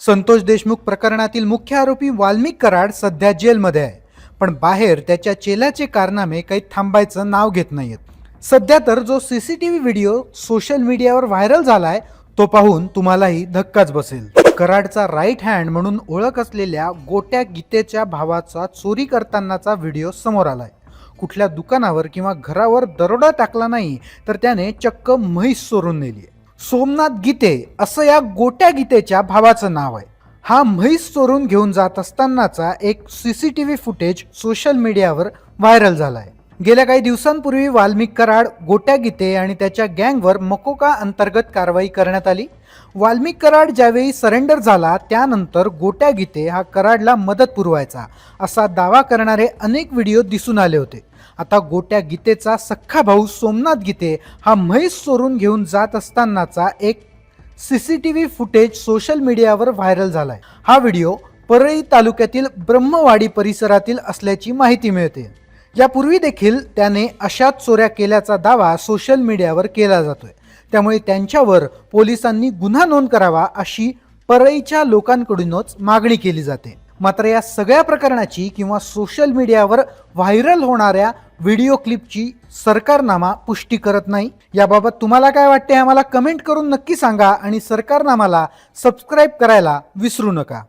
संतोष देशमुख प्रकरणातील मुख्य आरोपी वाल्मिक कराड सध्या जेलमध्ये आहे. पण बाहेर त्याच्या चेल्याचे कारनामे काही थांबायचं नाव घेत नाहीत. सध्या तर जो सीसीटीव्ही व्हिडिओ सोशल मीडियावर व्हायरल झालाय तो पाहून तुम्हालाही धक्काच बसेल. कराडचा राईट हँड म्हणून ओळख असलेल्या गोट्या गीतेच्या भावाचा चोरी करतानाचा व्हिडिओ समोर आलाय. कुठल्या दुकानावर किंवा घरावर दरोडा टाकला नाही, तर त्याने चक्क म्हैस चोरून नेली. सोमनाथ गीते असं या गोट्या गीतेच्या भावाचं नाव आहे. हा म्हैस चोरून घेऊन जात असतानाचा एक सीसीटीव्ही फुटेज सोशल मीडियावर व्हायरल झालाय. गेल्या काही दिवसांपूर्वी वाल्मिक कराड, गोट्या गीते आणि त्याच्या गँगवर मकोका अंतर्गत कारवाई करण्यात आली. वाल्मिक कराड ज्यावेळी सरेंडर झाला त्यानंतर गोट्या गीते हा कराडला मदत पुरवायचा असा दावा करणारे अनेक व्हिडिओ दिसून आले होते. आता गोट्या गीतेचा सख्खा भाऊ सोमनाथ गीते हा म्हैस चोरून घेऊन जात असतानाचा एक सीसीटीव्ही फुटेज सोशल मीडियावर व्हायरल झालाय. हा व्हिडिओ परळी तालुक्यातील ब्रह्मवाडी परिसरातील असल्याची माहिती मिळते. यापूर्वी देखील त्याने अशाच चोऱ्या केल्याचा दावा सोशल मीडियावर केला जातोय. त्यामुळे त्यांच्यावर पोलिसांनी गुन्हा नोंद करावा अशी परळीच्या लोकांकडूनच मागणी केली जाते. मात्र या सगळ्या प्रकरणाची किंवा सोशल मीडियावर व्हायरल होणाऱ्या व्हिडिओ क्लिपची सरकारनामा पुष्टी करत नाही. याबाबत तुम्हाला काय वाटते आम्हाला कमेंट करून नक्की सांगा आणि सरकारनामाला सबस्क्राईब करायला विसरू नका.